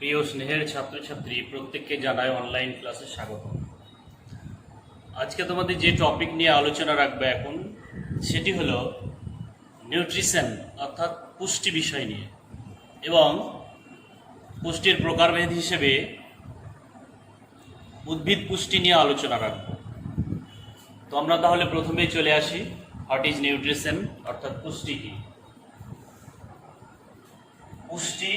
প্রিয় স্নেহের ছাত্রছাত্রী প্রত্যেককে জানাই অনলাইন ক্লাসে স্বাগত। আজকে তোমাদের যে টপিক নিয়ে আলোচনা রাখবে এখন সেটি হলো নিউট্রিশন অর্থাৎ পুষ্টি বিষয় নিয়ে এবং পুষ্টির প্রকারভেদ হিসেবে উদ্ভিদ পুষ্টি নিয়ে আলোচনা রাখব। তো আমরা তাহলে প্রথমেই চলে আসি, হোয়াট ইজ নিউট্রিশন অর্থাৎ পুষ্টি কি। পুষ্টি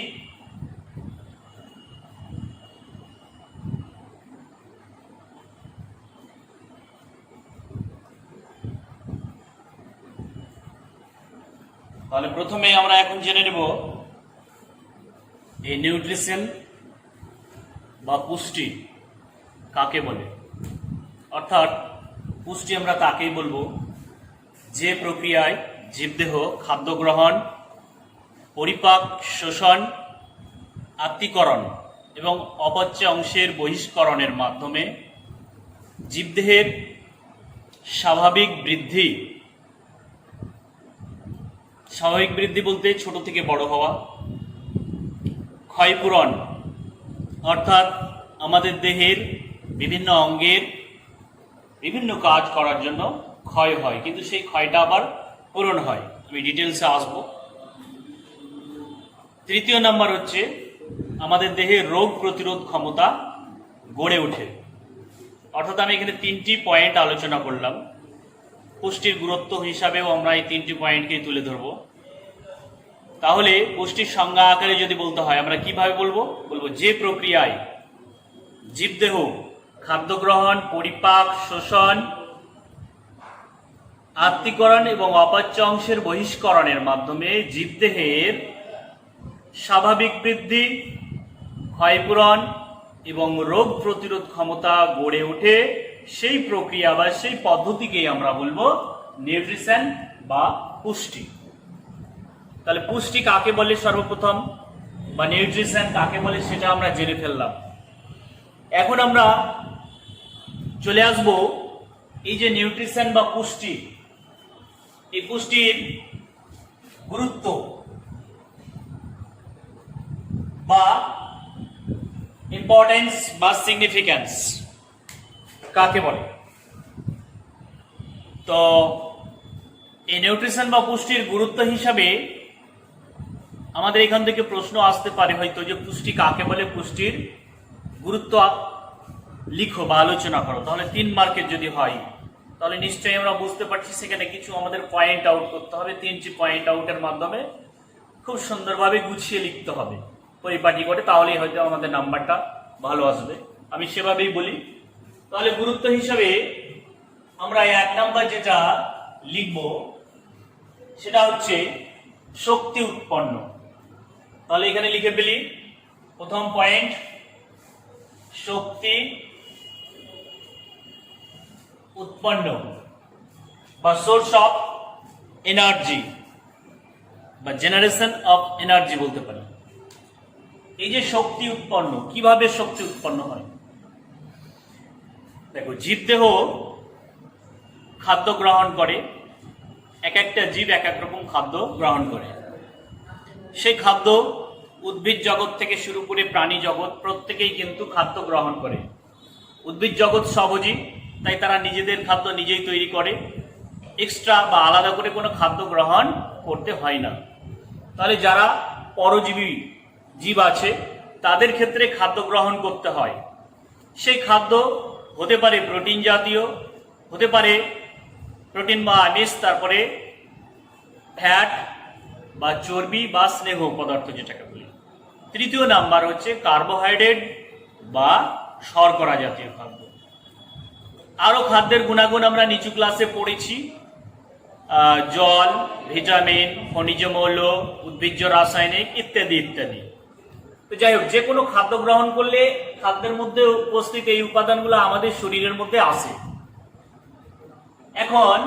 তাহলে প্রথমে আমরা এখন জেনে নেব এই নিউট্রিশন বা পুষ্টি কাকে বলে। অর্থাৎ পুষ্টি আমরা তাকেই বলবো যে প্রক্রিয়ায় জীবদেহ খাদ্য গ্রহণ, পরিপাক, শোষণ, আত্তীকরণ এবং অপচ্য অংশের বহিষ্করণের মাধ্যমে জীবদেহের স্বাভাবিক বৃদ্ধি বলতে ছোট থেকে বড় হওয়া, ক্ষয়পূরণ অর্থাৎ আমাদের দেহের বিভিন্ন অঙ্গের বিভিন্ন কাজ করার জন্য ক্ষয় হয়, কিন্তু সেই ক্ষয়টা আবার পূরণ হয়। আমি ডিটেলসে আসবো। তৃতীয় নাম্বার হচ্ছে আমাদের দেহে রোগ প্রতিরোধ ক্ষমতা গড়ে ওঠে। অর্থাৎ আমি এখানে তিনটি পয়েন্ট আলোচনা করলাম। পুষ্টির গুরুত্ব হিসাবেও আমরা এই তিনটি পয়েন্টকেই তুলে ধরব। তাহলে পুষ্টির সংজ্ঞা আকারে যদি বলতে হয় আমরা কিভাবে বলবো? যে প্রক্রিয়ায় জীবদেহ খাদ্য গ্রহণ, পরিপাক, শোষণ, আত্তীকরণ এবং অপচ্য অংশের বহিষ্করণের মাধ্যমে জীবদেহের স্বাভাবিক বৃদ্ধি, ক্ষয়পূরণ এবং রোগ প্রতিরোধ ক্ষমতা গড়ে ওঠে, সেই প্রক্রিয়া বা সেই পদ্ধতিকেই আমরা বলবো নিউট্রিশন বা পুষ্টি। তাহলে পুষ্টি কাকে বলে সর্বপ্রথম, বা নিউট্রিশন কাকে বলে সেটা আমরা জেনে ফেললাম। এখন আমরা চলে আসব এই যে নিউট্রিশন বা পুষ্টি, এই পুষ্টির গুরুত্ব বা ইম্পর্টেন্স বা সিগনিফিক্যান্স কাকে বলে। তো এই নিউট্রিশন বা পুষ্টির গুরুত্ব হিসাবে আমাদের এখান থেকে প্রশ্ন আসতে পারে হয়তো যে পুষ্টি কাকে বলে, পুষ্টির গুরুত্ব লিখো বা আলোচনা করো। তাহলে 3 মার্কের যদি হয় তাহলে নিশ্চয়ই আমরা বুঝতে পারছি সেখানে কিছু আমাদের পয়েন্ট আউট করতে হবে। 3টি পয়েন্ট আউটের মাধ্যমে খুব সুন্দরভাবে গুছিয়ে লিখতে হবে পরিপাটি করে, তাহলেই হয়তো আমাদের নাম্বারটা ভালো আসবে। আমি সেভাবেই বলি। তাহলে গুরুত্ব হিসাবে আমরা 1 নাম্বার যেটা লিখব সেটা হচ্ছে শক্তি উৎপন্ন। তাহলে এখানে লিখে ফেলি প্রথম পয়েন্ট, শক্তি উৎপন্ন বা সোর্স অফ এনার্জি বা জেনারেশন অফ এনার্জি বলতে পারি। এই যে শক্তি উৎপন্ন, কিভাবে শক্তি উৎপন্ন হয়? দেখো, জীবদেহ খাদ্য গ্রহণ করে, এক একটা জীব এক এক রকম খাদ্য গ্রহণ করে। সেই খাদ্য উদ্ভিদ জগৎ থেকে শুরু করে প্রাণী জগৎ প্রত্যেকেই কিন্তু খাদ্য গ্রহণ করে। উদ্ভিদ জগৎ স্বভোজী, তাই তারা নিজেদের খাদ্য নিজেই তৈরি করে, এক্সট্রা বা আলাদা করে কোনো খাদ্য গ্রহণ করতে হয় না। তাহলে যারা পরজীবী জীব আছে তাদের ক্ষেত্রে খাদ্য গ্রহণ করতে হয়। সেই খাদ্য হতে পারে প্রোটিন জাতীয়, হতে পারে প্রোটিন বা আমিষ, তারপরে ফ্যাট বা চর্বি বা স্নেহ পদার্থ যেটাকে বলি। তৃতীয় নাম্বার হচ্ছে কার্বোহাইড্রেট বা শর্করা জাতীয় খাদ্য। আরো খাদ্যের গুণাগুণ আমরা নিচু ক্লাসে পড়েছি, জল, ভিটামিন, খনিজ মৌল, উদ্ভিজ্জ রাসায়নিক ইত্যাদি ইত্যাদি। তো যাই হোক, যে কোনো খাদ্য গ্রহণ করলে খাদ্যের মধ্যে উপস্থিত এই উপাদানগুলো আমাদের শরীরের মধ্যে আসে। এখন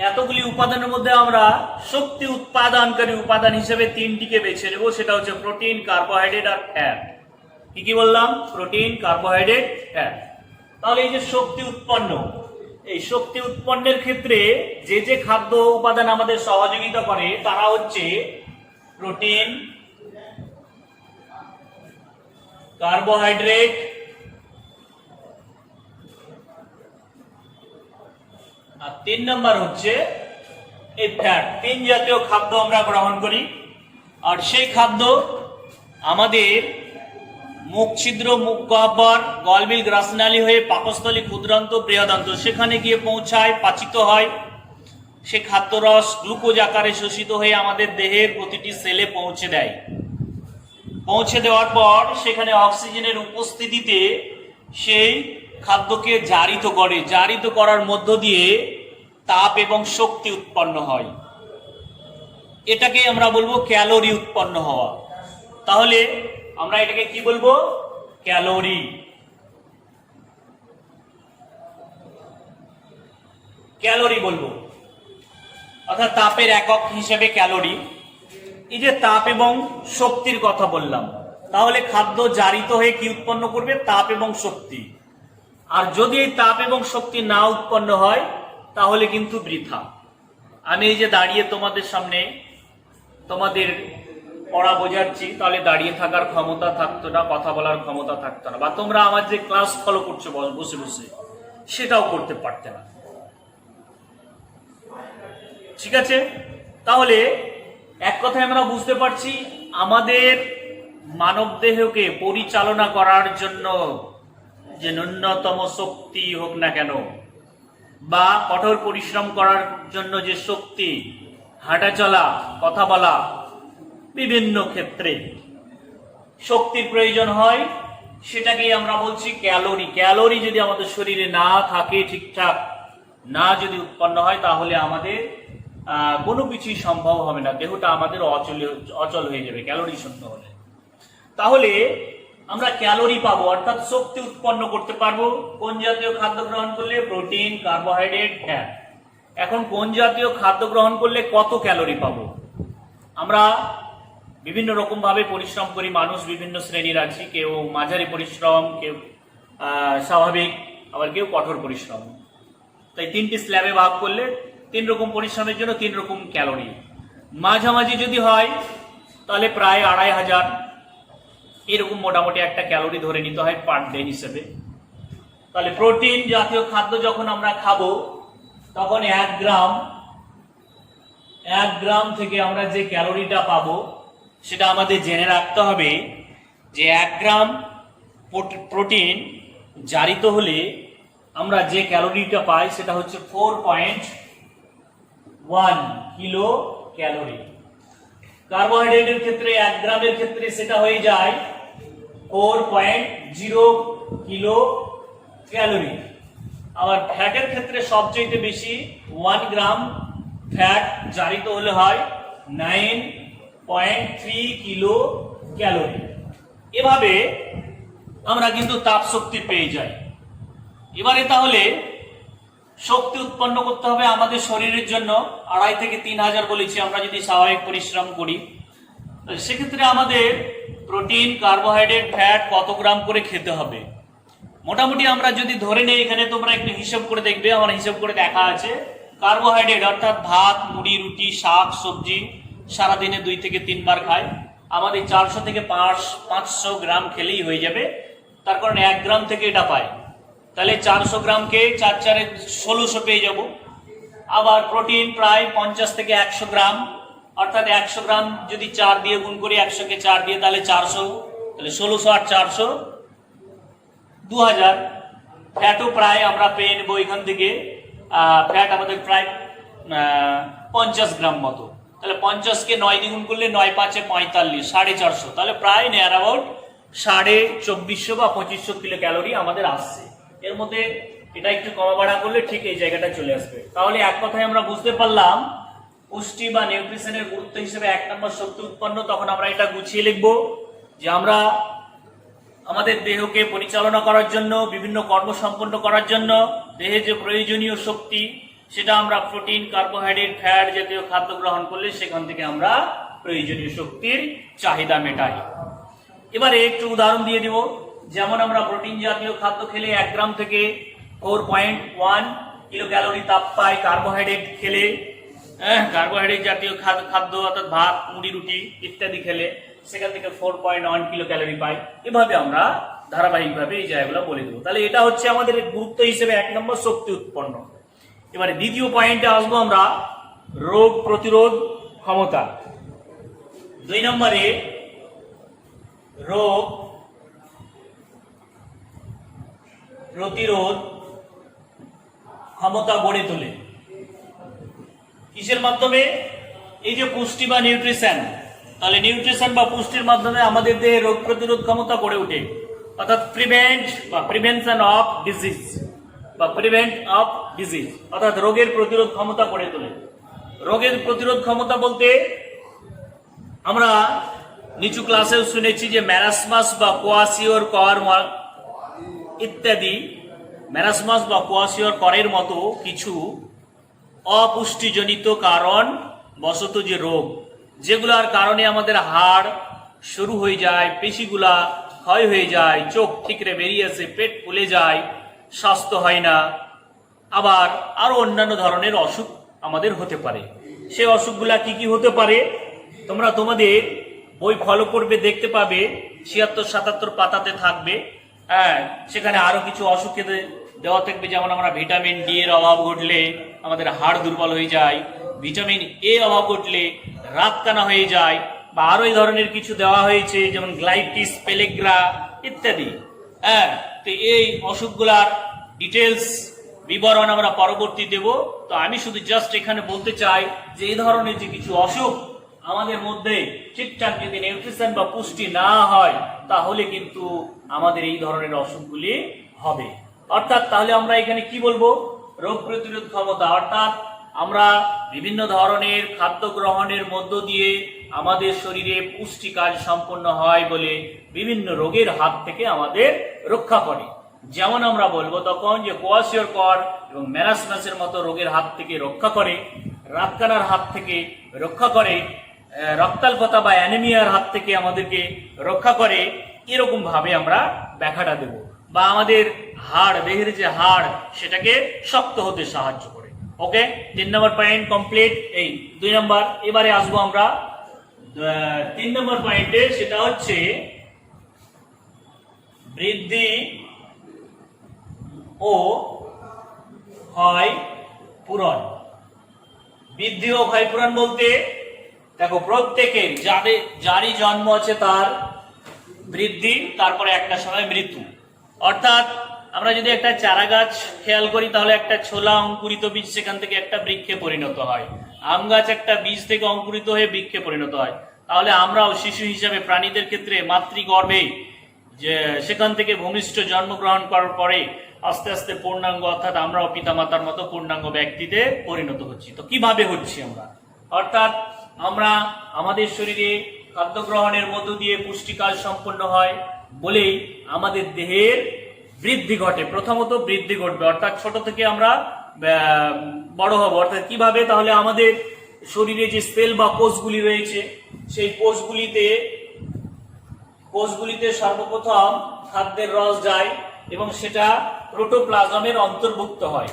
এতগুলি উপাদানের মধ্যে আমরা শক্তি উৎপাদনকারী উপাদান হিসেবে 3টিকে বেছে নেব, সেটা হচ্ছে প্রোটিন, কার্বোহাইড্রেট আর ফ্যাট। কি বললাম? Protein, carbohydrate, fat. তাহলে এই যে শক্তি উৎপন্ন, এই শক্তি উৎপন্নের ক্ষেত্রে যে যে খাদ্য উপাদান আমাদের সহযোগিতা করে তারা হচ্ছে প্রোটিন, কার্বোহাইড্রেট, আর 3 নম্বর হচ্ছে এই ফ্যাট। 3 জাতীয় খাদ্য আমরা গ্রহণ করি, আর সেই খাদ্য আমাদের মুখ ছিদ্র, মুখ গহ্বর, গলবিল, গ্রাসনালী হয়ে পাকস্থলী, ক্ষুদ্রান্ত, বৃহদান্ত সেখানে গিয়ে পৌঁছায়, পাচিত হয়। সে খাদ্যরস গ্লুকোজ আকারে শোষিত হয়ে আমাদের দেহের প্রতিটি সেলে পৌঁছে দেয়। পৌঁছে দেওয়ার পর সেখানে অক্সিজেনের উপস্থিতিতে সেই খাদ্যকে জারিত করে। জারিত করার মধ্য দিয়ে তাপ এবং শক্তি উৎপন্ন হয়। এটাকে আমরা বলবো ক্যালোরি উৎপন্ন হওয়া। তাহলে আমরা এটাকে কি বলবো? ক্যালোরি। ক্যালোরি বলবো, অর্থাৎ তাপের একক হিসেবে ক্যালোরি। এই যে তাপ এবং শক্তির কথা বললাম, তাহলে খাদ্য জারিত হয়ে কি উৎপন্ন করবে? তাপ এবং শক্তি। আর যদি এই তাপ এবং শক্তি না উৎপন্ন হয় তাহলে কিন্তু বৃথা। আমি এই যে দাঁড়িয়ে তোমাদের সামনে তোমাদের পড়া বোঝাচ্ছি, তাহলে দাঁড়িয়ে থাকার ক্ষমতা থাকতো না, কথা বলার ক্ষমতা থাকতো না, বা তোমরা আমার যে ক্লাস ফলো করছো বসে বসে সেটাও করতে পারতে না। ঠিক আছে? তাহলে এক কথায় আমরা বুঝতে পারছি, আমাদের মানব দেহকে পরিচালনা করার জন্য যে ন্যূনতম শক্তি হোক না কেন, বা কঠোর পরিশ্রম করার জন্য যে শক্তি, হাঁটা চলা, কথা বলা, বিভিন্ন ক্ষেত্রে শক্তির প্রয়োজন হয়, সেটাকেই আমরা বলছি ক্যালোরি। ক্যালোরি যদি আমাদের শরীরে না থাকে, ঠিকঠাক না যদি উৎপন্ন হয়, তাহলে আমাদের কোনো কিছুই সম্ভব হবে না। দেহটা আমাদের অচল হয়ে যাবে ক্যালোরি শূন্য হলে। তাহলে আমরা ক্যালোরি পাবো, অর্থাৎ শক্তি উৎপন্ন করতে পারবো কোন জাতীয় খাদ্য গ্রহণ করলে? Protein, carbohydrate, fat. এখন কোন জাতীয় খাদ্য গ্রহণ করলে কত ক্যালোরি পাবো? আমরা বিভিন্ন রকম ভাবে পরিশ্রম করি, মানুষ বিভিন্ন শ্রেণীর আছে, কেউ মাঝারি পরিশ্রম, কেউ স্বাভাবিক, আবার কেউ কঠোর পরিশ্রম। তাই 3টি স্ল্যাবে ভাগ করলে 3 রকম পরিশ্রমের জন্য 3 রকম ক্যালোরি। মাঝামাঝি যদি হয় তাহলে প্রায় 2500 এরকম মোটামুটি একটা ক্যালোরি ধরে নিতে হয় পার ডে হিসেবে। তাহলে প্রোটিন জাতীয় খাদ্য যখন আমরা খাবো, তখন 1 গ্রাম থেকে আমরা যে ক্যালোরিটা পাবো সেটা আমাদের জেনে রাখতে হবে যে 1 গ্রাম প্রোটিন জারিত হলে আমরা যে ক্যালোরিটা পাই সেটা হচ্ছে 4.1 কিলো ক্যালোরি। কার্বোহাইড্রেটের ক্ষেত্রে 1 গ্রামের ক্ষেত্রে সেটা হয়ে যায় 4.0 কিলো ক্যালোরি। আবার ফ্যাটের ক্ষেত্রে সবচেয়ে বেশি 1 গ্রাম ফ্যাট জারিত হলে হয় 9.3 কিলো ক্যালোরি। এভাবে আমরা কিন্তু তাপ শক্তি পেয়ে যাই। এবারে তাহলে শক্তি উৎপন্ন করতে হবে আমাদের শরীরের জন্য 2500 থেকে 3000 বলেছি আমরা যদি স্বাভাবিক পরিশ্রম করি। সেক্ষেত্রে আমাদের প্রোটিন, কার্বোহাইড্রেট, ফ্যাট কত গ্রাম করে খেতে হবে? মোটামুটি আমরা যদি ধরে নেই, এখানে তোমরা একটু হিসাব করে দেখবে, আমার হিসাব করে দেখা আছে। কার্বোহাইড্রেট অর্থাৎ ভাত, মুড়ি, রুটি, শাক, সবজি সারাদিনে 2 থেকে 3 বার খায়, আমাদের 400 থেকে 500 গ্রাম খেলেই হয়ে যাবে। তার কারণ 1 গ্রাম থেকে এটা পায়, তাহলে 400 গ্রামকে 4 4 1600 পেয়ে যাব। আবার প্রোটিন প্রায় 50 থেকে 100 গ্রাম, অর্থাৎ 100 গ্রাম যদি 4 দিয়ে গুণ করি, 100 কে 4 দিয়ে, তাহলে 400, তাহলে 1600 আর 400 2000। ফ্যাটও প্রায় আমরা পেয়ে নেবো এখান থেকে। ফ্যাট আমাদের প্রায় 50 গ্রাম মতো, তাহলে 50 কে 9 দিয়ে গুণ করলে 9 5 45, 450, তাহলে প্রায় নিয়ার অ্যাবাউট 2450 বা 2500 কিলো ক্যালোরি আমাদের আসছে। এর মধ্যে এটা একটু কমা বাড়া করলে ঠিক এই জায়গাটা চলে আসবে। তাহলে এক কথায় আমরা বুঝতে পারলাম পুষ্টি বা নিউট্রিশনের গুরুত্ব হিসেবে 1 নম্বর শক্তি উৎপন্ন। তখন আমরা এটা গুছিয়ে লিখবো যে আমরা আমাদের দেহকে পরিচালনা করার জন্য, বিভিন্ন কর্ম সম্পন্ন করার জন্য দেহে যে প্রয়োজনীয় শক্তি, সেটা আমরা প্রোটিন, কার্বোহাইড্রেট, ফ্যাট জাতীয় খাদ্য গ্রহণ করলে সেখান থেকে আমরা প্রয়োজনীয় শক্তির চাহিদা মেটাই। এবারে একটু উদাহরণ দিয়ে দিব। যেমন আমরা প্রোটিন জাতীয় খাদ্য খেলে 1 গ্রাম থেকে 4.1 কিলো ক্যালোরি তাপ পাই। কার্বোহাইড্রেট খেলে, কার্বোহাইড্রেট জাতীয় খাদ্য অর্থাৎ ভাত, মুড়ি, রুটি ইত্যাদি খেলে সেখান থেকে 4.1 কিলো ক্যালোরি পাই। এভাবে আমরা ধারাবাহিকভাবে এই জায়গাগুলো বলে দেবো। তাহলে এটা হচ্ছে আমাদের গুরুত্ব হিসেবে 1 নম্বর শক্তি উৎপন্ন। এবারে দ্বিতীয় পয়েন্টে আসবো আমরা, রোগ প্রতিরোধ ক্ষমতা। 2 নম্বরে রোগ প্রতিরোধ ক্ষমতা গড়ে তোলে কিসের মাধ্যমে? এই যে পুষ্টি বা নিউট্রিশন, তাহলে নিউট্রিশন বা পুষ্টির মাধ্যমে আমাদের দেহে রোগ প্রতিরোধ ক্ষমতা গড়ে ওঠে, অর্থাৎ প্রিভেনশন অফ ডিজিজ অর্থাৎ রোগের প্রতিরোধ ক্ষমতা গড়ে তোলে। রোগের প্রতিরোধ ক্ষমতা বলতে আমরা নিচু ক্লাসেও শুনেছি যে ম্যারাসমাস বা কোয়াশিওরকর ইত্যাদি, ম্যারাসমাস বা কোয়াশিওরকরের মতো কিছু অপুষ্টিজনিত কারণ বশত যে রোগ, যেগুলোর কারণে আমাদের হাড় সরু হয়ে যায়, পেশিগুলা ক্ষয় হয়ে যায়, চোখ ঠিকরে বেরিয়ে আসে, পেট ফুলে যায়, স্বাস্থ্য হয় না, আবার আরো অন্যান্য ধরনের অসুখ আমাদের হতে পারে। সেই অসুখগুলা কি কি হতে পারে তোমরা তোমাদের বই ফলো করবে, দেখতে পাবে 76-77 পাতাতে থাকবে। হ্যাঁ, সেখানে আরো কিছু অসুখে দেওয়া থাকবে, যেমন আমরা ভিটামিন ডি এর অভাব ঘটলে আমাদের হাড় দুর্বল হয়ে যায়, ভিটামিন এ অভাব ঘটলে রাত কানা হয়ে যায়, বা আরো এই ধরনের কিছু দেওয়া হয়েছে যেমন গ্লাইটিস, পেলেগ্রা ইত্যাদি। হ্যাঁ, তো এই অসুখগুলার ডিটেলস বিবরণ আমরা পরবর্তী দেব। তো আমি শুধু জাস্ট এখানে বলতে চাই যে এই ধরনের যে কিছু অসুখ আমাদের মধ্যে ঠিকঠাক যদি নিউট্রিশন বা পুষ্টি না হয়, তাহলে কিন্তু আমাদের এই ধরনের অসুখগুলি হবে। অর্থাৎ তাহলে আমরা এখানে কি বলবো? রোগ প্রতিরোধ ক্ষমতা, অর্থাৎ আমরা বিভিন্ন ধরনের খাদ্য গ্রহণের মধ্য দিয়ে আমাদের শরীরে পুষ্টি কাজ সম্পন্ন হয় বলে বিভিন্ন রোগের হাত থেকে আমাদের রক্ষা করে। যেমন আমরা বলবো তখন যে কোয়াশিওরকর এবং ম্যারাসমাসের মতো রোগের হাত থেকে রক্ষা করে, রাতকানার হাত থেকে রক্ষা করে, রক্তাল্পতা বা অ্যানিমিয়ার হাত থেকে আমাদেরকে রক্ষা করে। এরকম ভাবে আমরা ব্যাখ্যাটা দেব, বা আমাদের হাড়, দেহের যে হাড় সেটাকে শক্ত হতে সাহায্য করে। ওকে, 3 নম্বর পয়েন্ট কমপ্লিট। এই 2 নম্বর, এবারে আসবো আমরা 3 নম্বর পয়েন্টে, সেটা হচ্ছে বৃদ্ধি ও ক্ষয় পূরণ। বৃদ্ধি ও ক্ষয় পূরণ বলতে দেখো, প্রত্যেকের যারই জন্ম আছে তার বৃদ্ধি, তারপরে একটা সময় মৃত্যু। অর্থাৎ আমরা যদি একটা চারা গাছ খেয়াল করি, তাহলে একটা ছোলা অঙ্কুরিত বীজ সেখান থেকে একটা বৃক্ষে পরিণত হয়। আম গাছ একটা বীজ থেকে অঙ্কুরিত হয়ে বৃক্ষে পরিণত হয়। তাহলে আমরাও শিশু হিসাবে প্রাণীদের ক্ষেত্রে মাতৃগর্ভে যে সেখান থেকে ভূমিষ্ঠ জন্মগ্রহণ করার পরে আস্তে আস্তে পূর্ণাঙ্গ, অর্থাৎ আমরাও পিতামাতার মতো পূর্ণাঙ্গ ব্যক্তিতে পরিণত হচ্ছি। তো কিভাবে হচ্ছি আমরা? অর্থাৎ আমরা আমাদের শরীরে খাদ্য গ্রহণের মধ্য দিয়ে পুষ্টিকাজ সম্পন্ন হয় বলেই আমাদের দেহের বৃদ্ধি ঘটে। প্রথমত বৃদ্ধি ঘটবে, অর্থাৎ ছোট থেকে আমরা বড় হব। অর্থাৎ কিভাবে? তাহলে আমাদের শরীরে যে সেল বা কোষগুলি রয়েছে, সেই কোষগুলিতে সর্বপ্রথম খাদ্যের রস যায় এবং সেটা প্রোটোপ্লাজমের অন্তর্ভুক্ত হয়।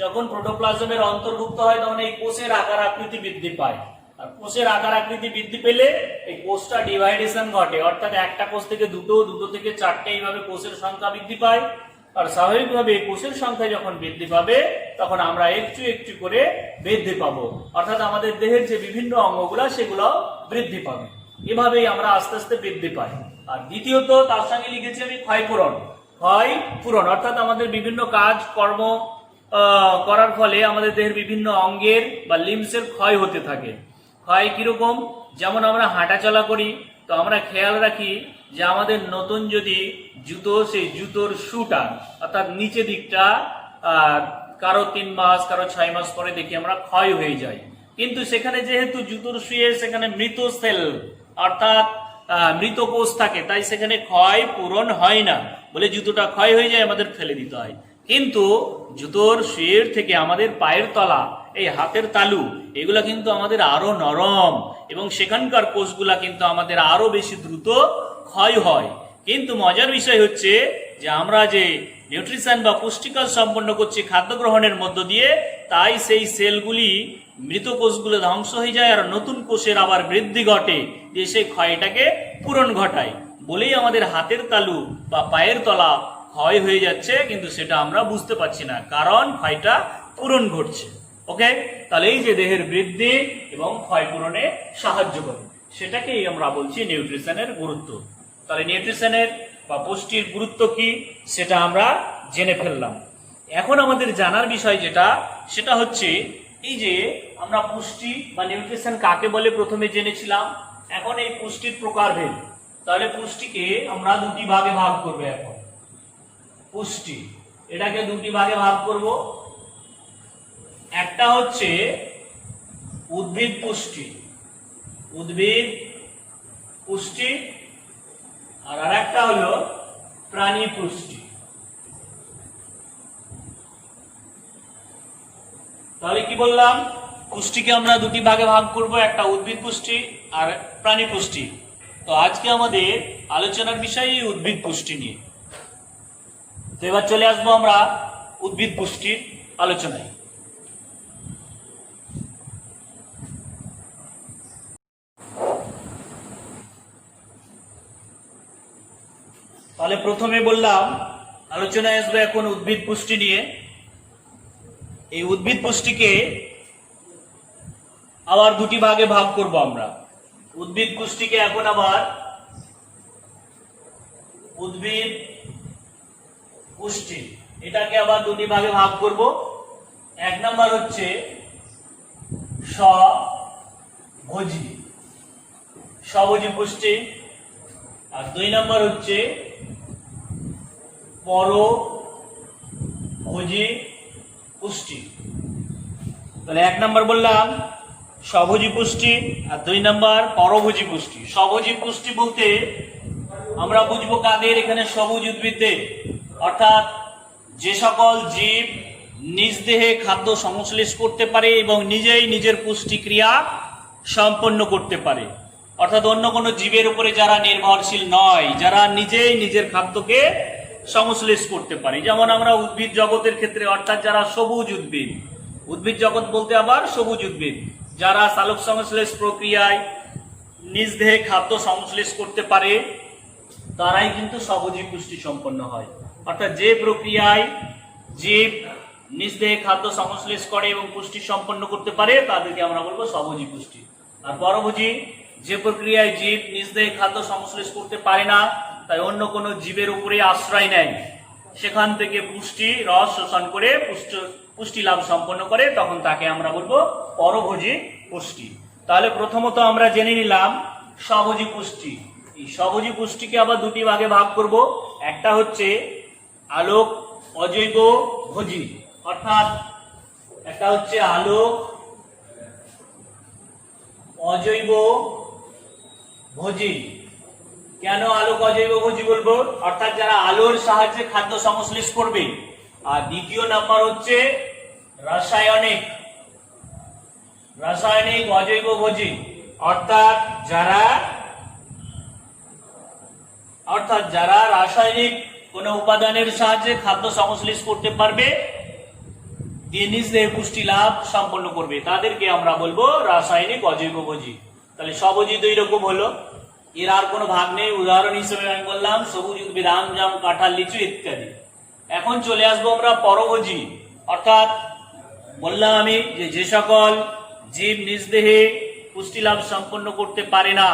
যখন প্রোটোপ্লাজমের অন্তর্ভুক্ত হয় তখন এই কোষের আকার আকৃতি বৃদ্ধি পায়, আর কোষের আকার আকৃতি বৃদ্ধি পেলে এই কোষটা ডিভাইডেশন ঘটে, অর্থাৎ একটা কোষ থেকে দুটো, দুটো থেকে চারটে, এইভাবে কোষের সংখ্যা বৃদ্ধি পায়। আর স্বাভাবিকভাবে এই কোষের সংখ্যা যখন বৃদ্ধি পাবে তখন আমরা একটু একটু করে বৃদ্ধি পাবো, অর্থাৎ আমাদের দেহের যে বিভিন্ন অঙ্গগুলা সেগুলো বৃদ্ধি পাবে। এভাবেই আমরা আস্তে আস্তে বৃদ্ধি পাই। আর দ্বিতীয়ত তার সঙ্গে লিখেছি আমি ক্ষয়পূরণ, অর্থাৎ আমাদের বিভিন্ন কাজ কর্ম করার ফলে আমাদের দেহের বিভিন্ন অঙ্গের বা লিম্সের ক্ষয় হতে থাকে। ক্ষয় কিরকম? যেমন আমরা হাঁটা চলা করি, তো আমরা খেয়াল রাখি যে আমাদের নতুন যদি জুতো, সেই জুতোর শুটা অর্থাৎ নিচে দিকটা কারো 3 মাস, কারো 6 মাস পরে দেখি আমরা ক্ষয় হয়ে যায়। কিন্তু সেখানে যেহেতু জুতোর শুয়ে সেখানে মৃত সেল অর্থাৎ মৃত কোষ থাকে, তাই সেখানে ক্ষয় পূরণ হয় না বলে জুতোটা ক্ষয় হয়ে যায়, আমাদের ফেলে দিতে হয়। কিন্তু জুতোর শুয়ের থেকে আমাদের পায়ের তলা, এই হাতের তালু, এগুলা কিন্তু আমাদের আরো নরম এবং সেখানকার কোষগুলা কিন্তু আমাদের আরো বেশি দ্রুত ক্ষয় হয়। কিন্তু মজার বিষয় হচ্ছে যে আমরা যে নিউট্রিশন বা পুষ্টিকাজ সম্পন্ন করছি খাদ্য গ্রহণের মধ্য দিয়ে, তাই সেই সেলগুলি মৃত কোষগুলো ধ্বংস হয়ে যায় আর নতুন কোষের আবার বৃদ্ধি ঘটে, যে সেই ক্ষয়টাকে পূরণ ঘটায়। বলেই আমাদের হাতের তালু বা পায়ের তলা ক্ষয় হয়ে যাচ্ছে, কিন্তু সেটা আমরা বুঝতে পারছি না, কারণ ক্ষয়টা পূরণ ঘটছে। ওকে, তাহলে এই যে দেহের বৃদ্ধি এবং ক্ষয় পূরণে সাহায্য করে, সেটাকেই আমরা বলছি নিউট্রিশনের গুরুত্ব। তাহলে নিউট্রিশনের বা পুষ্টির গুরুত্ব কি সেটা আমরা জেনে ফেললাম। এখন আমাদের জানার বিষয় যেটা, সেটা হচ্ছে এই যে আমরা পুষ্টি বা নিউট্রিশন কাকে বলে প্রথমে জেনেছিলাম। এখন এই পুষ্টির প্রকারভেদ, তাহলে পুষ্টিকে আমরা দুটি ভাগে ভাগ করব। এখন পুষ্টি এটাকে দুটি ভাগে ভাগ করব। একটা হচ্ছে উদ্ভিদ পুষ্টি, উদ্ভিদ পুষ্টি, আর আরেকটা হলো প্রাণী পুষ্টি। তাহলে কি বললাম, পুষ্টিকে আমরা দুটি ভাগে ভাগ করব, একটা উদ্ভিদ পুষ্টি আর প্রাণী পুষ্টি। তো আজকে আমাদের আলোচনার বিষয় উদ্ভিদ পুষ্টি নিয়ে। তো এবার চলে আসবো আমরা উদ্ভিদ পুষ্টির আলোচনায়। তাহলে প্রথমে বললাম আলোচনায় আসবে এখন উদ্ভিদ পুষ্টি নিয়ে। এই উদ্ভিদ পুষ্টিকে আবার দুটি ভাগে ভাগ করব আমরা। উদ্ভিদ পুষ্টিকে এখন আবার উদ্ভিদ পুষ্টি এটাকে আবার দুটি ভাগে ভাগ করব। এক নাম্বার হচ্ছে স্বভোজী, স্বভোজী পুষ্টি, আর দুই নাম্বার হচ্ছে পরভোজী পুষ্টি। তাহলে এক নাম্বার বললাম স্বভোজী পুষ্টি, আর দুই নাম্বার পরভোজী পুষ্টি। স্বভোজী পুষ্টি বলতে আমরা বুঝবো কাদের, এখানে সবুজ উদ্ভিদদের, অর্থাৎ যে সকল জীব নিজ দেহে খাদ্য সংশ্লেষ করতে পারে এবং নিজেই নিজের পুষ্টি ক্রিয়া সম্পন্ন করতে পারে, অর্থাৎ অন্য কোনো জীবের উপরে যারা নির্ভরশীল নয়, যারা নিজেই নিজের খাদ্যকে সংশ্লেষ করতে পারে। যেমন আমরা উদ্ভিদ জগতের ক্ষেত্রে, অর্থাৎ যারা সবুজ উদ্ভিদ, উদ্ভিদ জগৎ বলতে আবার সবুজ উদ্ভিদ, যারা সালোক সংশ্লেষ প্রক্রিয়ায় নিজ দেহে খাদ্য সংশ্লেষ করতে পারে, তারাই কিন্তু স্বভোজী পুষ্টি সম্পন্ন হয়। অর্থাৎ যে প্রক্রিয়ায় জীব নিজ দেহে খাদ্য সংশ্লেষ করে এবং পুষ্টি সম্পন্ন করতে পারে, তাদেরকে আমরা বলবো স্বভোজী পুষ্টি। আর পরভোজী, যে প্রক্রিয়ায় জীব নিজ দেহে খাদ্য সংশ্লেষ করতে পারে না, তাই অন্য কোনো জীবের উপরে আশ্রয় নেয়, সেখান থেকে পুষ্টি রস শোষণ করে পুষ্টি লাভ সম্পন্ন করে, তখন তাকে আমরা বলবো পরভোজী পুষ্টি। তাহলে প্রথমত আমরা জেনে নিলাম স্বভোজী পুষ্টি। এই স্বভোজী পুষ্টিকে আবার দুটি ভাগে ভাগ করব। একটা হচ্ছে আলোক অজৈব ভোজী, অর্থাৎ একটা হচ্ছে আলোক অজৈব ভোজী। কেন আলোক অজৈব ভোজী বলবো, অর্থাৎ যারা আলোর সাহায্যে খাদ্য সংশ্লেষ করবে। আর দ্বিতীয় নাম্বার হচ্ছে রাসায়নিক, রাসায়নিক অজৈব ভোজী, অর্থাৎ যারা রাসায়নিক কোন উপাদানের সাহায্যে খাদ্য সংশ্লেষ করতে পারবে, দিয়ে নিজ দেহে পুষ্টি লাভ সম্পন্ন করবে, তাদেরকে আমরা বলবো রাসায়নিক অজৈব ভোজী। তাহলে স্বভোজী দুই রকম হলো, এর আর কোনো ভাগ নেই। উদাহরণ হিসেবে আমি বললাম সবুজ উদ্ভিদ, আম, জাম, কাঁঠাল, লিচু ইত্যাদি। এখন চলে আসবো আমরা পরভোজী, অর্থাৎ বললাম আমি যে সকল জীব নিজ দেহে পুষ্টি লাভ সম্পন্ন করতে পারে না,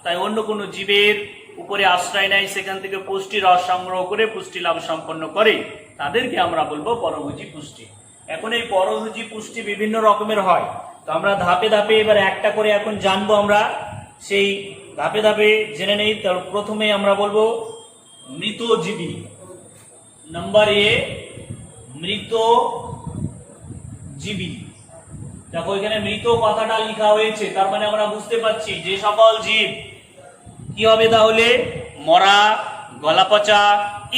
তাই অন্য কোনো জীবের উপরে আশ্রয় নেয়, সেখান থেকে পুষ্টি রস সংগ্রহ করে পুষ্টি লাভ সম্পন্ন করে, তাদেরকে আমরা বলবো পরভোজী পুষ্টি। এখন এই পরভোজী পুষ্টি বিভিন্ন রকমের হয়, তো আমরা ধাপে ধাপে এবার একটা করে এখন জানবো। আমরা সেই ধাপে ধাপে জেনে নেই। প্রথমে আমরা বলবো মৃতজীবী। Number A মৃতজীবী। দেখো এখানে মৃত কথাটা লেখা হয়েছে, তার মানে আমরা বুঝতে পারছি যে সকল জীব কি হবে, তাহলে মরা, গলাপচা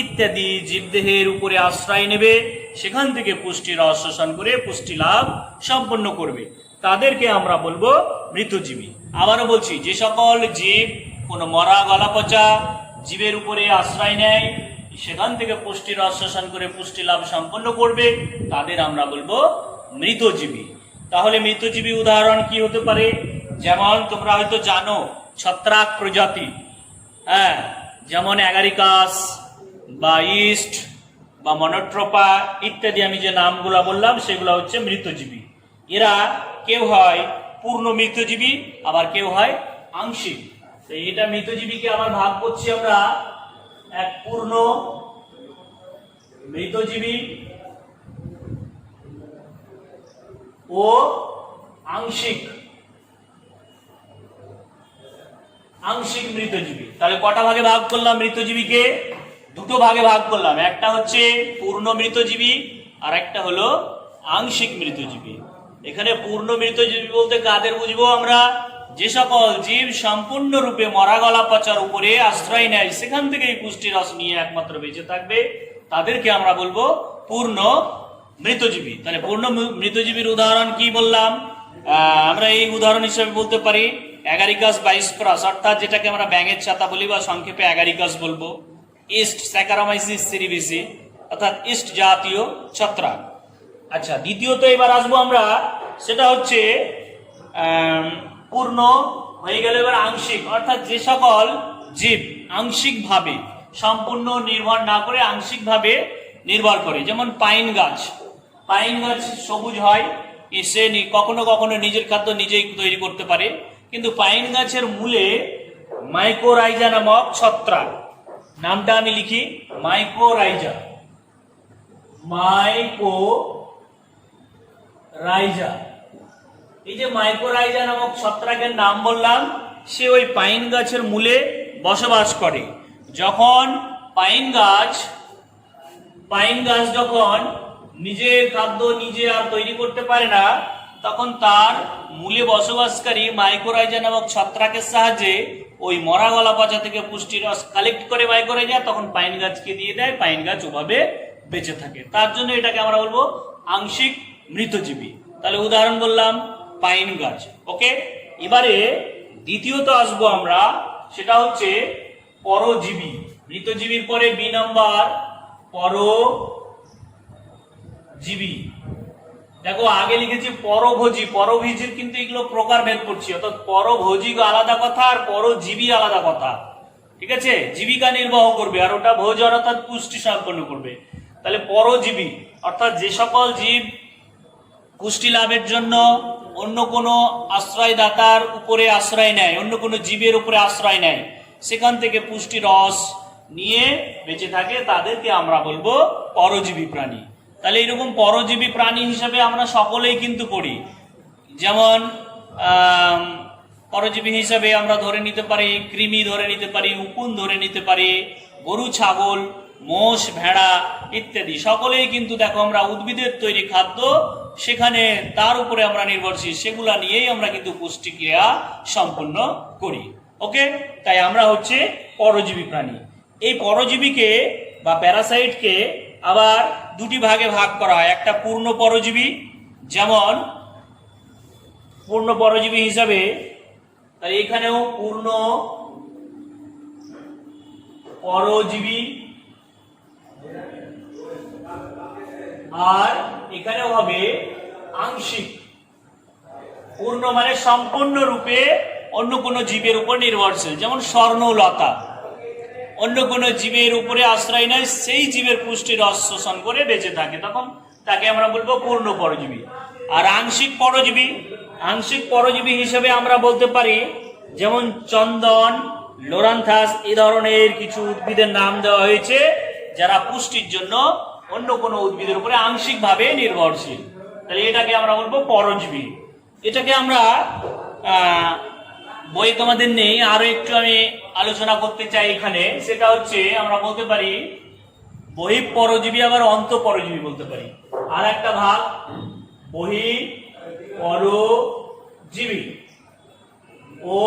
ইত্যাদি জীবদেহের উপরে আশ্রয় নেবে, সেখান থেকে পুষ্টি রস শোষণ করে পুষ্টি লাভ সম্পন্ন করবে, তাদেরকে আমরা বলবো মৃতজীবী। আবারও বলছি, যে সকল জীব কোনো মরা, গলাপচা জীবের উপরে আশ্রয় নেয়, সেখান থেকে পুষ্টি রস শোষণ করে পুষ্টি লাভ সম্পন্ন করবে, তাদের আমরা বলবো মৃতজীবী। তাহলে মৃতজীবী উদাহরণ কি হতে পারে? যেমন তোমরা হয়তো জানো ছত্রাক প্রজাতি, হ্যাঁ, যেমন অ্যাগারিকাস বা ইস্ট বা মনোট্রোপা ইত্যাদি, আমি যে নামগুলা বললাম সেগুলো হচ্ছে মৃতজীবী। এরা কেউ হয় পূর্ণ মৃতজীবী, আবার কেউ হয় আংশিক। তো এটা মৃতজীবীকে আবার ভাগ করছি আমরা এক পূর্ণ মৃতজীবী ও আংশিক মৃতজীবী। তাহলে কটা ভাগে ভাগ করলাম মৃতজীবীকে? দুটো ভাগে ভাগ করলাম, একটা হচ্ছে পূর্ণ মৃতজীবী আর একটা হলো আংশিক মৃতজীবী। এখানে পূর্ণ মৃতজীবী বলতে কাদের বুঝবো আমরা? যে সকল জীব সম্পূর্ণরূপে মরা গলা পচার উপরে আশ্রয় নেয়, সেখান থেকে এই পুষ্টি রস নিয়ে একমাত্র বেঁচে থাকবে, তাদেরকে আমরা বলবো পূর্ণ মৃতজীবী। তাহলে পূর্ণ মৃতজীবীর উদাহরণ কি বললাম? আমরা এই উদাহরণ হিসেবে বলতে পারি অ্যাগারিকাস বাইস্পরাস, অর্থাৎ যেটাকে আমরা ব্যাঙের ছাতা বলি বা সংক্ষেপে অ্যাগারিকাস বলবো। ইস্ট স্যাকারামাইসিস সিরিবিসি, অর্থাৎ ইস্ট জাতীয় ছত্রাক। আচ্ছা, দ্বিতীয়ত এবার আসবো আমরা, সেটা হচ্ছে পূর্ণ হয়ে গেল। এবার আংশিক, অর্থাৎ যে সকল জীব আংশিকভাবে, সম্পূর্ণ নির্ভর না করে আংশিকভাবে নির্ভর করে, যেমন পাইন গাছ। পাইন গাছ সবুজ হয়, সে কখনো কখনো নিজের খাদ্য নিজেই তৈরি করতে পারে, কিন্তু পাইন গাছের মূলে মাইকোরাইজা নামক ছত্রাক, নামটা আমি লিখি মাইকোরাইজা, মাইকোরাইজা। এই যে মাইকোরাইজা নামক ছত্রাকের নাম বললাম, সে ওই পাইন গাছের মূলে বসবাস করে। যখন পাইন গাছ যখন নিজের খাদ্য নিজে আর তৈরি করতে পারে না, তখন তার মূলে বসবাসকারী মাইকোরাইজা নামক ছত্রাকের সাহায্যে ওই মরা গলা পচা থেকে পুষ্টি রস কালেক্ট করে মাইকোরাইজা, তখন পাইন গাছকে দিয়ে দেয়, পাইন গাছ ওভাবে বেঁচে থাকে। তার জন্য এটাকে আমরা বলবো আংশিক মৃতজীবী। তাহলে উদাহরণ বললাম পাইন গাছ। ওকে, এবারে দ্বিতীয়ত আসবো আমরা, সেটা হচ্ছে পরজীবী। মৃতজীবীর পরে বি নাম্বার পরজীবী। দেখো আগে লিখেছি পরভোজী, পরভোজীর কিন্তু এগুলো প্রকার ভেদ করছি, অর্থাৎ পরভোজী আলাদা কথা আর পরজীবী আলাদা কথা। ঠিক আছে, জীবিকা নির্বাহ করবে, আর ওটা ভোজন অর্থাৎ পুষ্টি সম্পন্ন করবে। তাহলে পরজীবী অর্থাৎ যে সকল জীব পুষ্টি লাভের জন্য অন্য কোনো আশ্রয়দাতার উপরে আশ্রয় নেয়, অন্য কোনো জীবের উপরে আশ্রয় নেয়, সেখান থেকে পুষ্টি রস নিয়ে বেঁচে থাকে, তাদেরকে আমরা বলবো পরজীবী প্রাণী। তাহলে এরকম পরজীবী প্রাণী হিসেবে আমরা সকলেই কিন্তু পড়ি। যেমন পরজীবী হিসেবে আমরা ধরে নিতে পারি কৃমি, ধরে নিতে পারি উকুন, ধরে নিতে পারি গরু, ছাগল, মোষ, ভেড়া ইত্যাদি। সকলেই কিন্তু দেখো আমরা উদ্ভিদের তৈরি খাদ্য, সেখানে তার উপরে আমরা নির্ভরশীল, সেগুলা নিয়েই আমরা কিন্তু পুষ্টি ক্রিয়া সম্পন্ন করি। ওকে, তাই আমরা হচ্ছে পরজীবী প্রাণী। এই পরজীবীকে বা প্যারাসাইটকে আবার দুটি ভাগে ভাগ করা হয়। একটা পূর্ণ পরজীবী, যেমন পূর্ণ পরজীবী হিসাবে, তাই এখানেও পূর্ণ পরজীবী, আর এখানেও হবে আংশিক। পূর্ণ মানে সম্পূর্ণরূপে অন্য কোনো জীবের উপর নির্ভরশীল, যেমন স্বর্ণলতা অন্য কোনো জীবের উপরে আশ্রয় নেয়, সেই জীবের পুষ্টি রস শোষণ করে বেঁচে থাকে, তখন তাকে আমরা বলবো পূর্ণ পরজীবী। আর আংশিক পরজীবী হিসেবে আমরা বলতে পারি, যেমন চন্দন, লোরান্থাস, এই ধরনের কিছু উদ্ভিদের নাম দেওয়া হয়েছে যারা পুষ্টির জন্য অন্য কোনো উদ্ভিদের উপরে আংশিকভাবে নির্ভরশীল। তাহলে এটাকে আমরা বলবো পরজীবী। এটাকে আমরা বই তোমাদের নেই, আরো একটু আমি আলোচনা করতে চাই এখানে, সেটা হচ্ছে আমরা বলতে পারি বহিঃপরজীবী, আবার অন্তঃপরজীবী বলতে পারি। আর একটা ভাগ বহিঃপরজীবী ও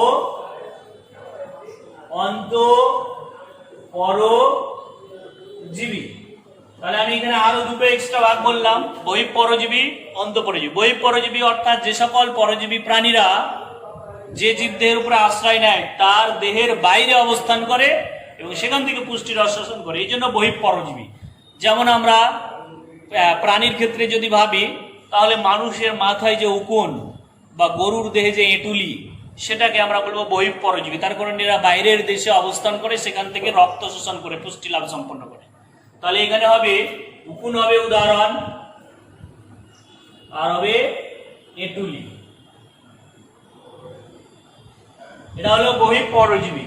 অন্তঃপরজীবী। তাহলে আমি এখানে আরো দুটো এক্সট্রা ভাগ বললাম, বহিঃপরজীবী, অন্তঃপরজীবী। বহিঃপরজীবী অর্থাৎ যে সকল পরজীবী প্রাণীরা যে জীব দেহের উপরে আশ্রয় নেয় তার দেহের বাইরে অবস্থান করে এবং সেখান থেকে পুষ্টি রস শোষণ করে, এই জন্য বহিঃপরজীবী। যেমন আমরা প্রাণীর ক্ষেত্রে যদি ভাবি, তাহলে মানুষের মাথায় যে উকুন বা গরুর দেহে যে এঁটুলি, সেটাকে আমরা বলবো বহিঃপরজীবী। তার কারণ এরা বাইরের দেশে অবস্থান করে, সেখান থেকে রক্ত শোষণ করে পুষ্টি লাভ সম্পন্ন করে। তাহলে এখানে হবে উকুন হবে উদাহরণ, আর হবে এঁটুলি, এটা হলো বহিঃপরজীবী।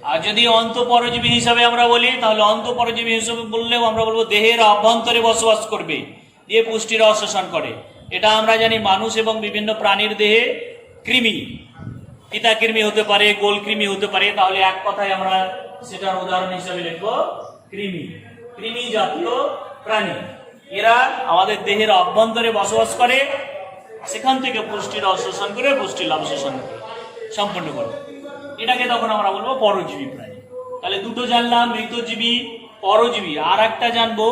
আর যদি অন্তঃপরজীবী হিসাবে আমরা বলি, তাহলে অন্তঃপরজীবী হিসাবে বললেও আমরা বলবো দেহের অভ্যন্তরে বসবাস করবে, দিয়ে পুষ্টির শোষণ করে। এটা আমরা জানি মানুষ এবং বিভিন্ন প্রাণীর দেহে কৃমি, পিতা কৃমি হতে পারে, গোল কৃমি হতে পারে। তাহলে এক কথায় আমরা সেটার উদাহরণ হিসাবে লিখবো কৃমি। কৃমি জাতীয় প্রাণী, এরা আমাদের দেহের অভ্যন্তরে বসবাস করে, সেখান থেকে পুষ্টির শোষণ করে পুষ্টি লাভ শোষণ সম্পন্ন করে। এটাকে তখন আমরা বলবো পরজীবী প্রাণী। তাহলে দুটো জানলাম, মৃতজীবী, পরজীবী। আর একটা জানবো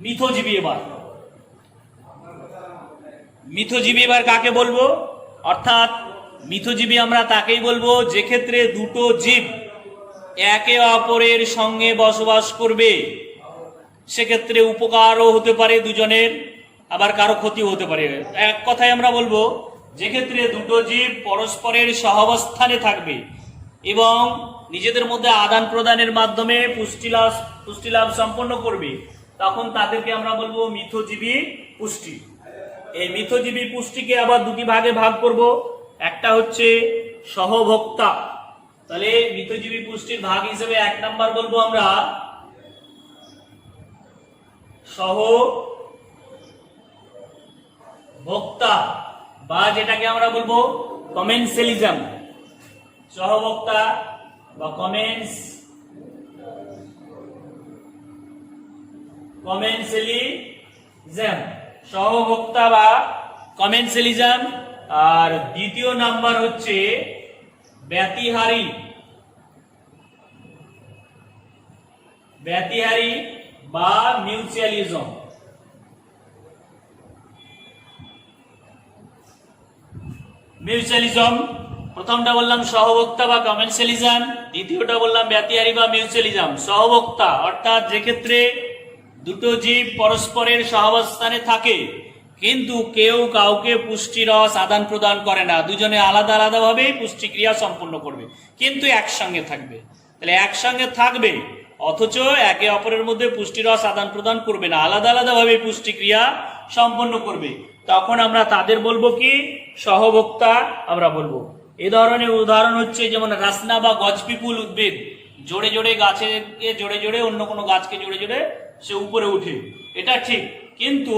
মিথজীবী। এবার মিথজীবী এবার কাকে বলবো? অর্থাৎ মিথজীবী আমরা তাকেই বলবো যে ক্ষেত্রে দুটো জীব একে অপরের সঙ্গে বসবাস করবে। সেক্ষেত্রে উপকারও হতে পারে দুজনের, আবার কারো ক্ষতিও হতে পারে। এক কথায় আমরা বলবো যে ক্ষেত্রে দুটো জীব পরস্পরের সহাবস্থানে থাকবে এবং নিজেদের মধ্যে আদান প্রদানের মাধ্যমে পুষ্টি লাভ সম্পন্ন করবে, তখন তাদেরকে আমরা বলবো মিথজীবী পুষ্টি। এই মিথজীবী পুষ্টিকে আবার দুটি ভাগে ভাগ করব। একটা হচ্ছে সহভোক্তা। তাহলে মিথজীবী পুষ্টির ভাগ হিসেবে এক নাম্বার বলবো আমরা সহভোক্তা, বা যেটাকে আমরা বলবো কমেন্সেলিজম। সহভোক্তা বা কমেন্সেলিজম, সহভোক্তা বা কমেন্সেলিজম। আর দ্বিতীয় নাম্বার হচ্ছে ব্যতিহারী বা মিউচুয়ালিজম। প্রথমটা বললাম সহভোক্তা বা কমেন্সেলিজম, দ্বিতীয়টা বললাম ব্যতিহারী বা মিউচুয়ালিজম। সহভোক্তা অর্থাৎ যে ক্ষেত্রে দুটো জীব পরস্পরের সহাবস্থানে থাকে, কিন্তু কেউ কাউকে পুষ্টি রস আদান প্রদান করে না, দুজনে আলাদা আলাদা ভাবে পুষ্টি ক্রিয়া সম্পন্ন করবে, কিন্তু একসঙ্গে থাকবে। তাহলে একসঙ্গে থাকবে অথচ একে অপরের মধ্যে পুষ্টি রস আদান প্রদান করবে না, আলাদা আলাদা ভাবে পুষ্টি ক্রিয়া সম্পন্ন করবে, তখন আমরা তাদের বলবো কি? সহভোক্তা আমরা বলবো। এ ধরনের উদাহরণ হচ্ছে যেমন রাসনা বা গজপিপুল উদ্ভিদ, জোরে জোরে গাছকে জোরে জোরে অন্য কোনো গাছকে জোরে জোরে সে উপরে উঠে, এটা ঠিক, কিন্তু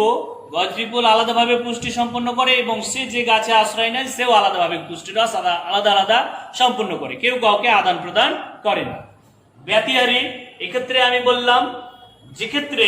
গজপিপুল আলাদাভাবে পুষ্টি সম্পন্ন করে এবং সে যে গাছে আশ্রয় নেয় সেও আলাদাভাবে পুষ্টি রস আলাদা আলাদা সম্পন্ন করে, কেউ কাউকে আদান প্রদান করে না। ব্যতিহারী, এক্ষেত্রে আমি বললাম যে ক্ষেত্রে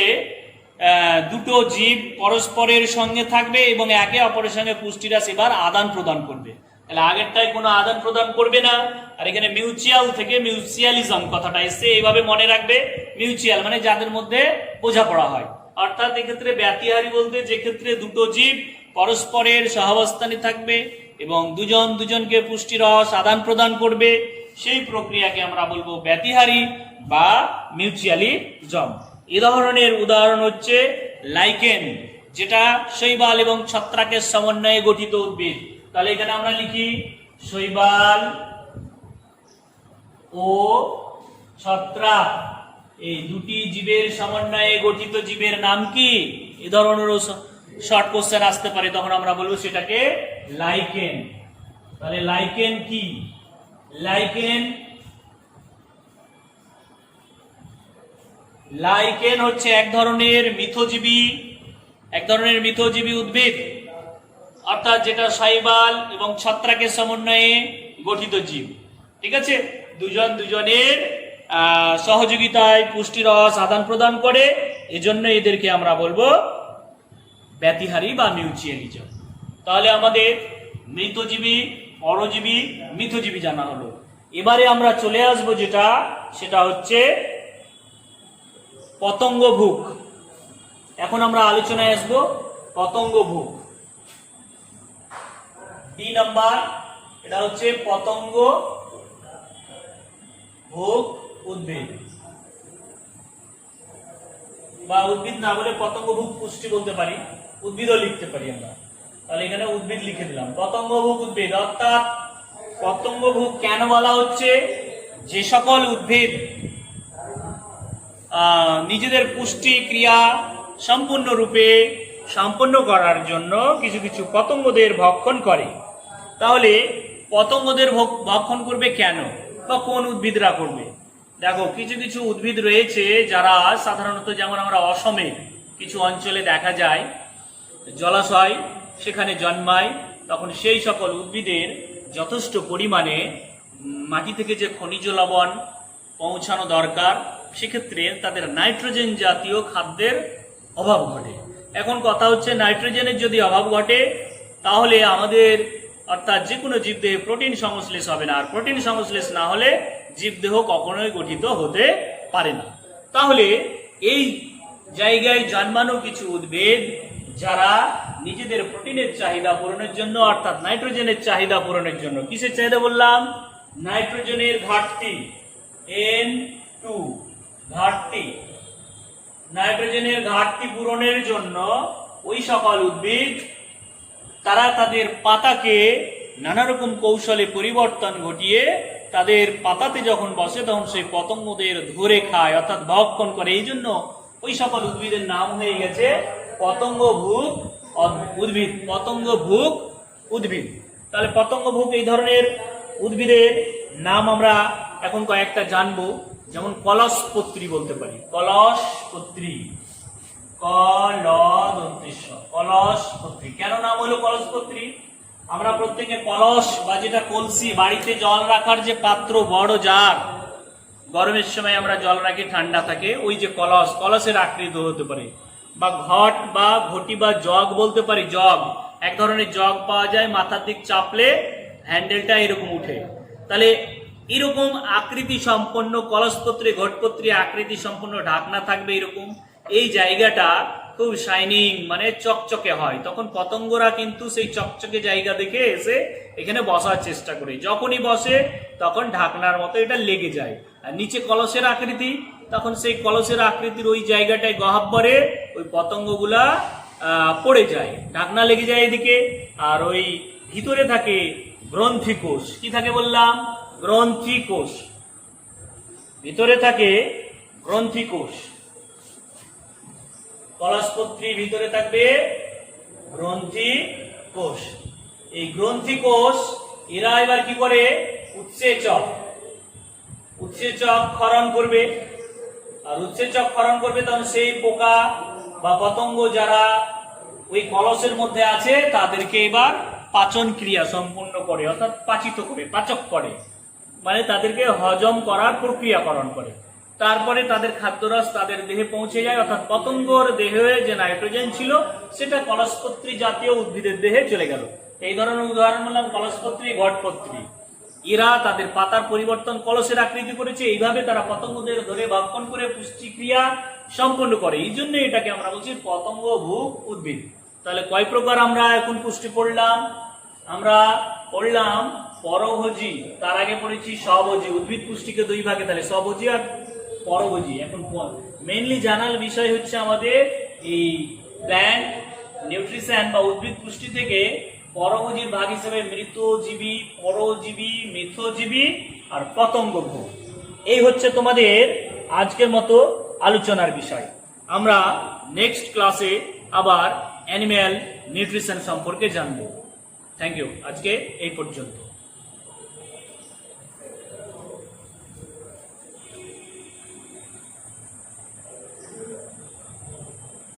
দুটো জীব পরস্পরের সঙ্গে থাকবে এবং একে অপরের সঙ্গে পুষ্টিরস এবার আদান প্রদান করবে। তাহলে আগেরটাই কোনো আদান প্রদান করবে না, আর এখানে মিউচুয়াল থেকে মিউচুয়ালিজম কথাটা এসে এইভাবে মনে রাখবে। মিউচুয়াল মানে যাদের মধ্যে বোঝাপড়া হয়, অর্থাৎ এক্ষেত্রে ব্যতিহারী বলতে যে ক্ষেত্রে দুটো জীব পরস্পরের সহাবস্থানে থাকবে এবং দুজন দুজনকে পুষ্টিরস আদান প্রদান করবে, সেই প্রক্রিয়াকে আমরা বলবো ব্যতিহারী বা মিউচুয়ালিজম। এ ধরনের উদাহরণ হচ্ছে লাইকেন, যেটা শৈবাল এবং ছত্রাকের সমন্বয়ে গঠিত উদ্ভিদ। তাহলে এখানে আমরা লিখি শৈবাল ও ছত্রাক, এই দুটি জীবের সমন্বয়ে গঠিত জীবের নাম কি? এ ধরনেরও শর্ট কোশ্চেন আসতে পারে, তখন আমরা বলবো সেটাকে লাইকেন। তাহলে লাইকেন কি? লাইকেন হচ্ছে এক ধরনের মিথজীবী উদ্ভিদ, অর্থাৎ যেটা শৈবাল এবং ছত্রাকের সমন্বয়ে গঠিত জীব। ঠিক আছে, দুজন দুজনের সহযোগিতায় পুষ্টিরস আদান প্রদান করে, এজন্য এদেরকে আমরা বলবো ব্যতিহারী বা মিউচুয়ালিজম। তাহলে আমাদের মৃতজীবী, পরজীবী, মিথজীবী জানা হলো। এবারে আমরা চলে আসবো সেটা হচ্ছে পতঙ্গভুক। এখন আমরা আলোচনায় আসবো পতঙ্গভুক। 2 নাম্বার, এটা হচ্ছে পতঙ্গভুক। ভোগ উদ্ভিদ, বা উদ্ভিদ না বলে পতঙ্গভোগ পুষ্টি বলতে পারি, উদ্ভিদও লিখতে পারি আমরা। তাহলে এখানে উদ্ভিদ লিখে দিলাম। পতঙ্গভোগ উদ্ভিদ, অর্থাৎ পতঙ্গভোগ কেন বলা হচ্ছে? যে সকল উদ্ভিদ নিজেদের পুষ্টি ক্রিয়া সম্পূর্ণরূপে সম্পন্ন করার জন্য কিছু কিছু পতঙ্গদের ভক্ষণ করে। তাহলে পতঙ্গদের ভক্ষণ করবে কেন, বা কোন উদ্ভিদরা করবে? দেখো, কিছু কিছু উদ্ভিদ রয়েছে যারা সাধারণত, যেমন আমরা অসমে কিছু অঞ্চলে দেখা যায় জলাশয় সেখানে জন্মায়, তখন সেই সকল উদ্ভিদের যথেষ্ট পরিমাণে মাটি থেকে যে খনিজ লবণ পৌঁছানো দরকার, সেক্ষেত্রে তাদের নাইট্রোজেন জাতীয় খাদ্যের অভাব ঘটে। এখন কথা হচ্ছে, নাইট্রোজেনের যদি অভাব ঘটে তাহলে আমাদের অর্থাৎ যে কোনো জীবদেহে প্রোটিন সংশ্লেষ হবে না, আর প্রোটিন সংশ্লেষ না হলে জীবদেহ কখনোই গঠিত হতে পারে না। তাহলে এই জায়গায় জন্মানো কিছু উদ্ভিদ যারা নিজেদের প্রোটিনের চাহিদা পূরণের জন্য, অর্থাৎ নাইট্রোজেনের চাহিদা পূরণের জন্য, কিসের চাহিদা বললাম? নাইট্রোজেনের ঘাটতি, N2 ঘাটতি, নাইট্রোজেনের ঘাটতি পূরণের জন্য ওই সকল উদ্ভিদ তারা তাদের পাতাকে নানা রকম কৌশলে পরিবর্তন ঘটিয়ে তাদের পাতাতে যখন বসে তখন সেই পতঙ্গদের ধরে খায়, অর্থাৎ ভক্ষণ করে। এই জন্য ওই সকল উদ্ভিদের নাম হয়ে গেছে পতঙ্গভোগ উদ্ভিদ, পতঙ্গভোগ উদ্ভিদ। তাহলে পতঙ্গভোগ এই ধরনের উদ্ভিদের নাম আমরা এখন কয়েকটা জানবো। যেমন কলসপত্রী বলতে পারি, কলসপত্রী, কলসপত্রী। কেন নাম হলো কলসপত্রী? আমরা প্রত্যেকে কলস বা যেটা কলসি, বাড়িতে জল রাখার যে পাত্র, বড় জার, গরমের সময় আমরা জল রাখি, ঠান্ডা থাকে, ওই যে কলস, কলসের আকৃতি হতে পারে, বা ঘট বা ঘটি বা জগ বলতে পারি। জগ, এক ধরনের জগ পাওয়া যায়, মাথার দিক চাপলে হ্যান্ডেলটা এরকম উঠে। তাহলে এরকম আকৃতি সম্পন্ন কলসপত্রে, ঘটপত্রে আকৃতি সম্পন্ন ঢাকনা থাকবে এরকম। এই জায়গাটা খুব শাইনিং, মানে চকচকে হয়, তখন পতঙ্গরা কিন্তু সেই চকচকে জায়গা দেখে এসে এখানে বসার চেষ্টা করে। যখনই বসে তখন ঢাকনার মতো এটা লেগে যায়। আর নিচে কলসের আকৃতি, তখন সেই কলসের আকৃতির ওই জায়গাটায় গহ্বরে ওই পতঙ্গগুলা পড়ে যায়, ঢাকনা লেগে যায় এদিকে। আর ওই ভিতরে থাকে গ্রন্থিকোষ। কি থাকে বললাম? গ্রন্থিকোষ। ভিতরে থাকে গ্রন্থিকোষ। কলসপত্রীর ভিতরে থাকবে গ্রন্থিকোষ। এই গ্রন্থিকোষ এরা এবার কি করে? উৎসেচক ক্ষরণ করবে। আর উৎসেচক ক্ষরণ করবে, তখন সেই পোকা বা পতঙ্গ যারা ওই কলসের মধ্যে আছে তাদেরকে এবার পাচন ক্রিয়া সম্পূর্ণ করে, অর্থাৎ পাচিত করে, পাচক করে, মানে তাদেরকে হজম করার প্রক্রিয়াকরণ করে। তারপরে তাদের খাদ্যরস তাদের দেহে পৌঁছে যায়, অর্থাৎ পতঙ্গর দেহে যে নাইট্রোজেন ছিল সেটা কলসপত্রী জাতীয় উদ্ভিদের দেহে চলে গেল। এই ধরনের উদাহরণ বললাম কলসপত্রী, ঘটপত্রী। এরা তাদের পাতার পরিবর্তন কলসের আকৃতি করেছে, এইভাবে তারা পতঙ্গদের ধরে ভক্ষণ করে পুষ্টিক্রিয়া সম্পন্ন করে। এই জন্য এটাকে আমরা বলছি পতঙ্গভোগ উদ্ভিদ। তাহলে কয় প্রকার আমরা এখন পুষ্টি পড়লাম? আমরা পড়লাম পরভোজী, তার আগে পড়েছি স্বভোজী। উদ্ভিদ পুষ্টিকে দুই ভাগে, তাহলে স্বভোজী আর পরভোজী। এখন মেইনলি জানার বিষয় হচ্ছে আমাদের এই প্ল্যান্ট নিউট্রিশন বা উদ্ভিদ পুষ্টি থেকে পরভোজীর ভাগ হিসেবে মৃতজীবী, পরজীবী, মিথজীবী আর পতঙ্গভোগ। এই হচ্ছে তোমাদের আজকের মতো আলোচনার বিষয়। আমরা নেক্সট ক্লাসে আবার অ্যানিম্যাল নিউট্রিশন সম্পর্কে জানবো। থ্যাংক ইউ, আজকে এই পর্যন্ত।